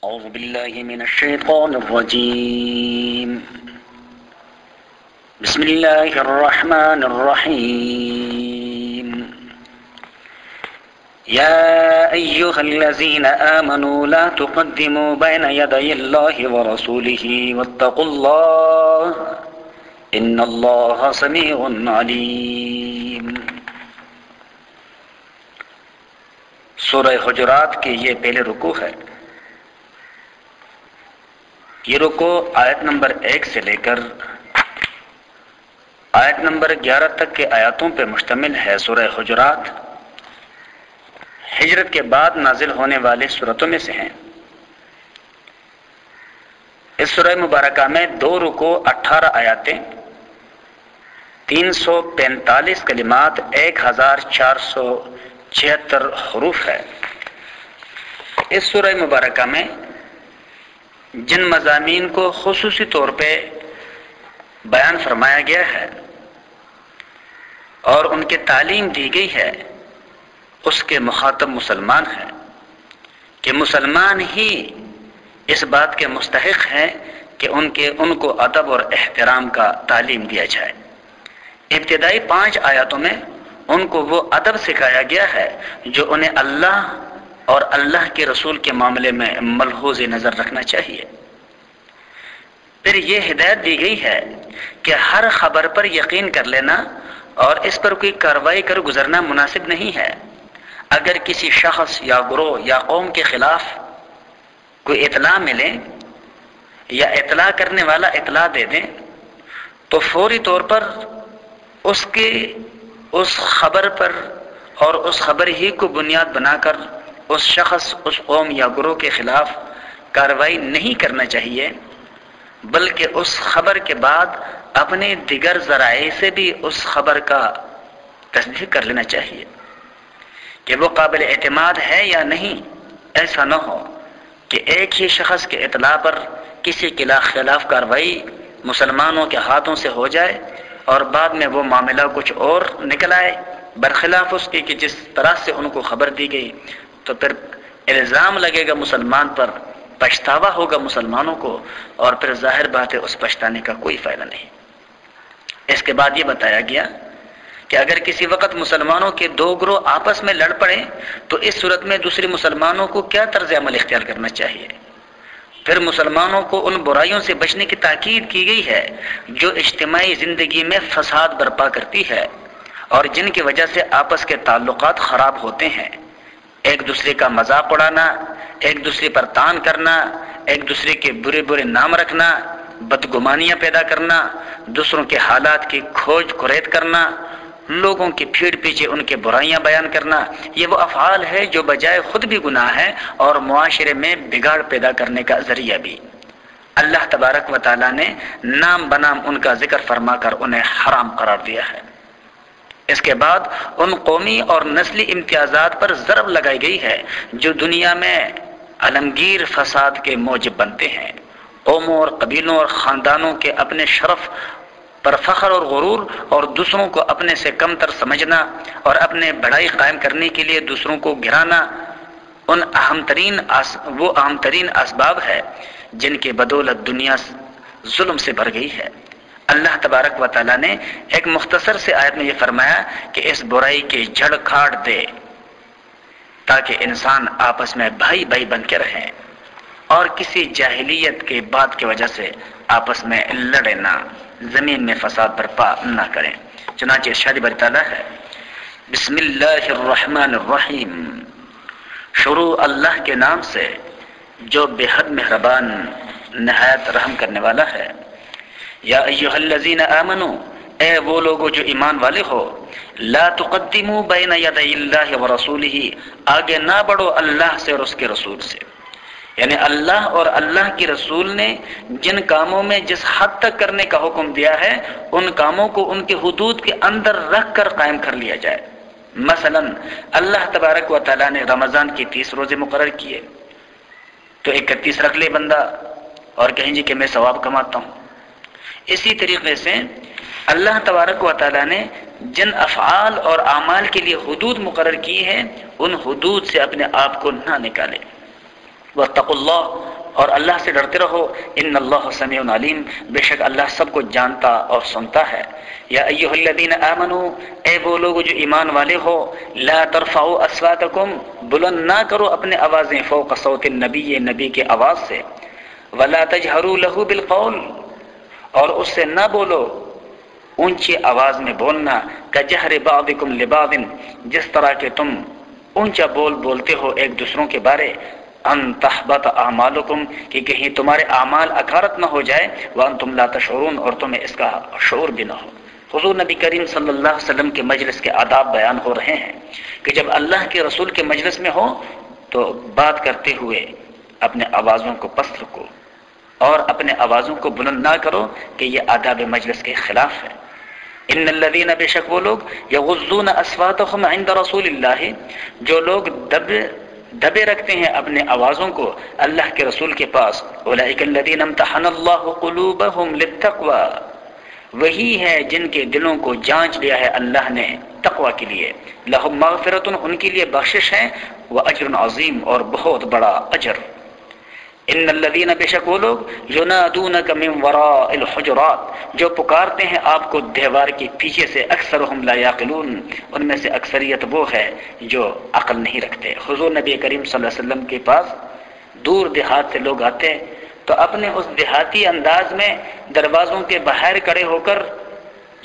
أعوذ بالله من الشيطان الرجيم. بسم الله الرحمن الرحيم. يا أيها الذين آمنوا لا تقدموا بين يدي الله ورسوله واتقوا الله إن الله سميع عليم. سورہ حجرات کے یہ پہلے رکوع ہے. یہ رکوع آیت نمبر 1 سے لے کر آیت نمبر 11 تک کے آیاتوں پر مشتمل ہے. سورہ حجرات ہجرت کے بعد نازل ہونے والے سورتوں میں سے ہیں. اس سورہ مبارکہ میں 2 رکوع 18 آیاتیں 345 کلمات 1476 حروف ہے. اس سورہ مبارکہ میں جن مضامین کو خصوصی طور پہ بیان فرمایا گیا ہے اور ان کی تعلیم دی گئی ہے اس کے مخاطب مسلمان ہیں کہ مسلمان ہی اس بات کے مستحق ہیں کہ ان کو ادب اور احترام کا تعلیم دیا جائے. ابتدائی 5 آیاتوں میں ان کو وہ ادب سکھایا گیا ہے جو انہیں اللہ اور اللہ کے رسول کے معاملے میں ملحوظ نظر رکھنا چاہیے. پھر یہ ہدایت دی گئی ہے کہ ہر خبر پر یقین کر لینا اور اس پر کوئی کارروائی کر گزرنا مناسب نہیں ہے. اگر کسی شخص یا گروہ یا قوم کے خلاف کوئی اطلاع ملے یا اطلاع کرنے والا اطلاع دے دیں تو فوری طور پر اس خبر پر اور اس خبر ہی کو بنیاد بنا کر اس شخص اس قوم یا گروہ کے خلاف کارروائی نہیں کرنا چاہیے، بلکہ اس خبر کے بعد اپنے دیگر ذرائع سے بھی اس خبر کا تصدیق کر لینا چاہیے کہ وہ قابل اعتماد ہے یا نہیں. ایسا نہ ہو کہ ایک ہی شخص کے اطلاع پر کسی کے خلاف کارروائی مسلمانوں کے ہاتھوں سے ہو جائے اور بعد میں وہ معاملہ کچھ اور نکل آئے برخلاف اس کے کہ جس طرح سے ان کو خبر دی گئی، تو پھر الزام لگے گا مسلمان پر، پچھتاوا ہوگا مسلمانوں کو، اور پھر ظاہر بات ہے اس پچھتانے کا کوئی فائدہ نہیں. اس کے بعد یہ بتایا گیا کہ اگر کسی وقت مسلمانوں کے 2 گروہ آپس میں لڑ پڑیں تو اس صورت میں دوسرے مسلمانوں کو کیا طرز عمل اختیار کرنا چاہیے. پھر مسلمانوں کو ان برائیوں سے بچنے کی تاکید کی گئی ہے جو اجتماعی زندگی میں فساد برپا کرتی ہے اور جن کی وجہ سے آپس کے تعلقات خراب ہوتے ہیں. ایک دوسرے کا مذاق اڑانا، ایک دوسرے پر تان کرنا، ایک دوسرے کے برے برے نام رکھنا، بدگمانیاں پیدا کرنا، دوسروں کے حالات کی کھوج کریت کرنا، لوگوں کی بھیڑ پیچھے ان کے برائیاں بیان کرنا، یہ وہ افعال ہے جو بجائے خود بھی گناہ ہے اور معاشرے میں بگاڑ پیدا کرنے کا ذریعہ بھی. اللہ تبارک و تعالیٰ نے نام بنام ان کا ذکر فرما کر انہیں حرام قرار دیا ہے. اس کے بعد ان قومی اور نسلی امتیازات پر ضرب لگائی گئی ہے جو دنیا میں عالمگیر فساد کے موجب بنتے ہیں. قوموں اور قبیلوں اور خاندانوں کے اپنے شرف پر فخر اور غرور اور دوسروں کو اپنے سے کم تر سمجھنا اور اپنے بڑائی قائم کرنے کے لیے دوسروں کو گرانا وہ اہم ترین اسباب ہے جن کے بدولت دنیا ظلم سے بھر گئی ہے. اللہ تبارک و تعالیٰ نے ایک مختصر سے آیت میں یہ فرمایا کہ اس برائی کی جھڑ کاٹ دے تاکہ انسان آپس میں بھائی بھائی بن کے رہیں اور کسی جاہلیت کے بات کی وجہ سے آپس میں لڑے نہ، زمین میں فساد برپا نہ کریں. چنانچہ ارشاد باری تعالیٰ ہے بسم اللہ الرحمن الرحیم، شروع اللہ کے نام سے جو بے حد مہربان نہایت رحم کرنے والا ہے. یا ایھا الذین آمنوا، اے وہ لوگو جو ایمان والے ہو، لا تقدموا بین یدی اللہ ورسولہ، آگے نہ بڑھو اللہ سے اور اس کے رسول سے. یعنی اللہ اور اللہ کی رسول نے جن کاموں میں جس حد تک کرنے کا حکم دیا ہے ان کاموں کو ان کے حدود کے اندر رکھ کر قائم کر لیا جائے. مثلا اللہ تبارک و تعالیٰ نے رمضان کی 30 روزے مقرر کیے تو 31 رکھ لے بندہ اور کہیں جی کہ میں ثواب کماتا ہوں. اسی طریقے سے اللہ تبارک و تعالیٰ نے جن افعال اور اعمال کے لیے حدود مقرر کی ہیں ان حدود سے اپنے آپ کو نہ نکالے. واتقوا اللہ، اور اللہ سے ڈرتے رہو، ان اللہ سمیع علیم، بے شک اللہ سب کو جانتا اور سنتا ہے۔ یا ایھا الذین آمنوا، اے وہ لوگ جو ایمان والے ہو، لا ترفعوا اصواتکم، بلند نہ کرو اپنے آوازیں، فوق صوت النبی، نبی کے آواز سے، ولا تجہروا لہ بالقول، اور اس سے نہ بولو اونچی آواز میں بولنا، کجہر بعضکم لبعض، جس طرح کہ تم اونچا بولتے ہو ایک دوسروں کے بارے، ان تحبط اعمالکم، کہ کہیں تمہارے اعمال اکارت نہ ہو جائے، وانتم لا تشعرون، اور تمہیں اس کا شعور بھی نہ ہو۔ حضور نبی کریم صلی اللہ علیہ وسلم کے مجلس کے آداب بیان ہو رہے ہیں کہ جب اللہ کے رسول کے مجلس میں ہو تو بات کرتے ہوئے اپنے آوازوں کو پست رکھو اور اپنے آوازوں کو بلند نہ کرو، کہ یہ آداب مجلس کے خلاف ہے۔ ان الذین، بے شک وہ لوگ، یغضون اصواتهم عند رسول اللہ، جو لوگ دبے رکھتے ہیں اپنے آوازوں کو اللہ کے رسول کے پاس، اولئک الذین امتحن اللہ قلوبهم للتقوی، وہی ہے جن کے دلوں کو جانچ لیا ہے اللہ نے تقوی کے لیے، لہم مغفرۃ، ان کے لیے بخشش ہے، واجر عظیم، اور بہت بڑا اجر۔ ان الذین، بے شک وہ لوگ، ینادونک من وراء الحجرات، جو پکارتے ہیں آپ کو دیوار کے پیچھے سے، اکثرهم لا یعقلون، ان میں سے اکثریت وہ ہے جو عقل نہیں رکھتے۔ حضور نبی کریم صلی اللہ علیہ وسلم کے پاس دور دیہات سے لوگ آتے تو اپنے اس دیہاتی انداز میں دروازوں کے باہر کھڑے ہو کر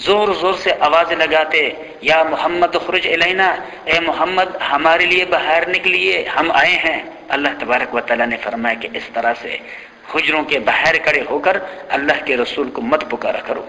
زور زور سے آوازیں لگاتے، یا محمد اخرج الینا، اے محمد ہمارے لیے باہر نکلیے، ہم آئے ہیں۔ اللہ تبارک و تعالیٰ نے فرمایا کہ اس طرح سے حجروں کے باہر کھڑے ہو کر اللہ کے رسول کو مت پکارا کرو۔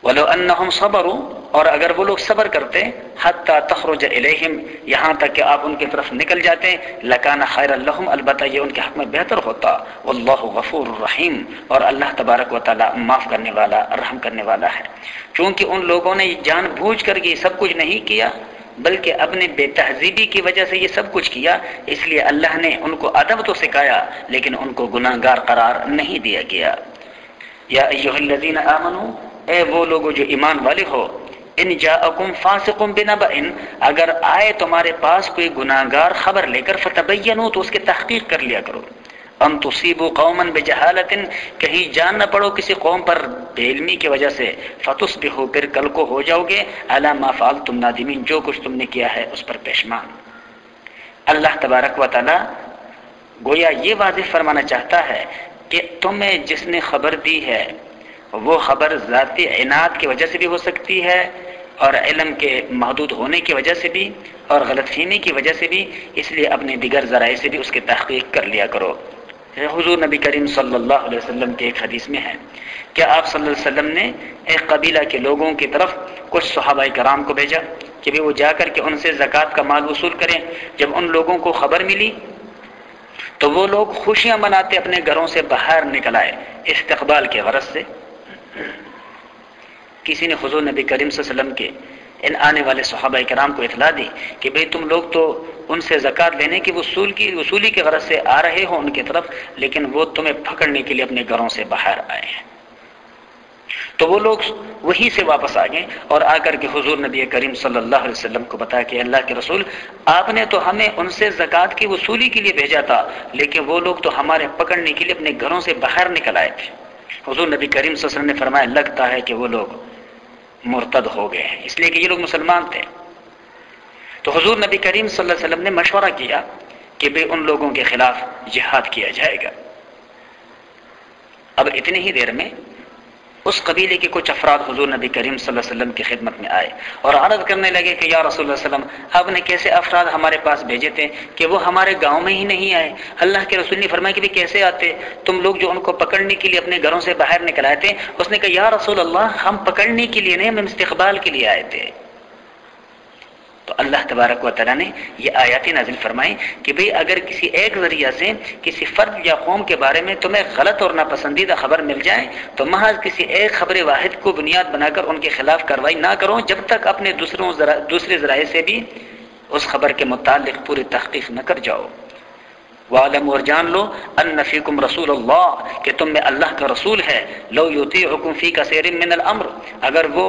وَلَوْ أَنَّهُمْ صَبَرُوا، اور اگر وہ لوگ صبر کرتے، حَتَّى تَخْرُجَ إِلَيْهِمْ، یہاں تک کہ آپ ان کی طرف نکل جاتے، لَكَانَ خَيْرًا لَهُمْ، البتہ یہ ان کے حق میں بہتر ہوتا، وَاللَّهُ غَفُورٌ رَحِيمٌ، اور اللہ تبارک و تعالیٰ معاف کرنے والا، رحم کرنے والا ہے۔ چونکہ ان لوگوں نے جان بوجھ کر یہ سب کچھ نہیں کیا، بلکہ اپنے بے تہذیبی کی وجہ سے یہ سب کچھ کیا، اس لیے اللہ نے ان کو ادب تو سکھایا لیکن ان کو گناہ گار قرار نہیں دیا گیا۔ یا ایھا الذین آمنوا، اے وہ لوگ جو ایمان والے ہو، ان جاءکم فاسق بنبأ، اگر آئے تمہارے پاس کوئی گناہ گار خبر لے کر، فتبینوا، تو اس کی تحقیق کر لیا کرو، ان تصیبوا قوما بجہالۃ، کہیں جان نہ پڑو کسی قوم پر بے علمی کی وجہ سے، فتصبحوا، پھر کل کو ہو جاؤ گے، علی ما فعلتم نادمین، جو کچھ تم نے کیا ہے اس پر پشیمان۔ اللہ تبارک و تعالی گویا یہ واضح فرمانا چاہتا ہے کہ تمہیں جس نے خبر دی ہے وہ خبر ذاتی عناد کی وجہ سے بھی ہو سکتی ہے، اور علم کے محدود ہونے کی وجہ سے بھی، اور غلط فہمی کی وجہ سے بھی، اس لیے اپنے دیگر ذرائع سے بھی اس کی تحقیق کر لیا کرو۔ حضور نبی کریم صلی اللہ علیہ وسلم کے ایک حدیث میں ہے کہ آپ صلی اللہ علیہ وسلم نے ایک قبیلہ کے لوگوں کی طرف کچھ صحابہ کرام کو بھیجا کہ وہ جا کر کے ان سے زکوٰۃ کا مال وصول کریں۔ جب ان لوگوں کو خبر ملی تو وہ لوگ خوشیاں مناتے اپنے گھروں سے باہر نکل آئے استقبال کے غرض سے۔ کسی نے حضور نبی کریم صلی اللہ علیہ وسلم کے ان آنے والے صحابہ کرام کو اطلاع دی کہ بھئی تم لوگ تو ان سے زکوٰۃ لینے کی وصولی کے غرض سے آ رہے ہو ان کی طرف، لیکن وہ تمہیں پکڑنے کے لیے اپنے گھروں سے باہر آئے ہیں۔ تو وہ لوگ وہیں سے واپس آ گئے اور آ کر کے حضور نبی کریم صلی اللہ علیہ وسلم کو بتایا کہ اللہ کے رسول، آپ نے تو ہمیں ان سے زکوٰۃ کی وصولی کے لیے بھیجا تھا، لیکن وہ لوگ تو ہمارے پکڑنے کے لیے اپنے گھروں سے باہر نکل آئے تھے۔ حضور نبی کریم صلی اللہ علیہ وسلم نے فرمایا لگتا ہے کہ وہ لوگ مرتد ہو گئے ہیں، اس لیے کہ یہ لوگ مسلمان تھے۔ تو حضور نبی کریم صلی اللہ علیہ وسلم نے مشورہ کیا کہ بھئی ان لوگوں کے خلاف جہاد کیا جائے گا۔ اب اتنی ہی دیر میں اس قبیلے کے کچھ افراد حضور نبی کریم صلی اللہ علیہ وسلم کی خدمت میں آئے اور عرض کرنے لگے کہ یا رسول اللہ صلی اللہ علیہ وسلم، آپ نے کیسے افراد ہمارے پاس بھیجے تھے کہ وہ ہمارے گاؤں میں ہی نہیں آئے؟ اللہ کے رسول نے فرمایا کہ کیسے آتے؟ تم لوگ جو ان کو پکڑنے کے لیے اپنے گھروں سے باہر نکل آئے تھے۔ اس نے کہا یا رسول اللہ، ہم پکڑنے کے لیے نہیں، ہم استقبال کے لیے آئے تھے۔ تو اللہ تبارک و تعالیٰ نے یہ آیات نازل فرمائی کہ بھئی اگر کسی ایک ذریعہ سے کسی فرد یا قوم کے بارے میں تمہیں غلط اور ناپسندیدہ خبر مل جائے تو محض کسی ایک خبر واحد کو بنیاد بنا کر ان کے خلاف کارروائی نہ کرو جب تک اپنے دوسرے ذرائع سے بھی اس خبر کے متعلق پوری تحقیق نہ کر جاؤ۔ وَاعْلَمُوا، اور جان لو، أَنَّ فِيكُمْ رَسُولَ اللَّهِ، کہ تم میں اللہ کا رسول ہے، لَوْ يُطِيعُكُمْ فِي كَثِيرٍ مِّنَ الْأَمْرِ، اگر وہ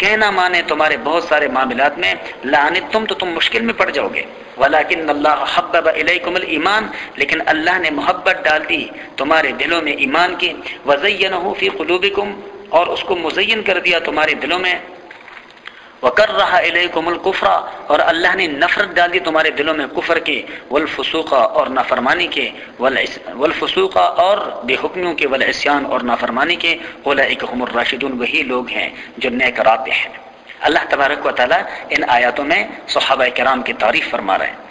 کہنا مانے تمہارے بہت سارے معاملات میں، لَعَنِتُّمْ، تو تم مشکل میں پڑ جاؤ گے، ولیکن اللہ حبب الیکم الایمان، لیکن اللہ نے محبت ڈال دی تمہارے دلوں میں ایمان کی، وزینہ فی قلوبکم، اور اس کو مزین کر دیا تمہارے دلوں میں، وکرہ الیکم الکفر، اور اللہ نے نفرت ڈال دی تمہارے دلوں میں کفر کے، والفسوق اور نافرمانی کے، والفسوق اور بے حکمیوں کے، والعصیان اور نافرمانی کے، اولئک هم الراشدون، وہی لوگ ہیں جو نیک راہ پہ ہیں۔ اللہ تبارک و تعالیٰ ان آیاتوں میں صحابہ کرام کی تعریف فرما رہے ہیں۔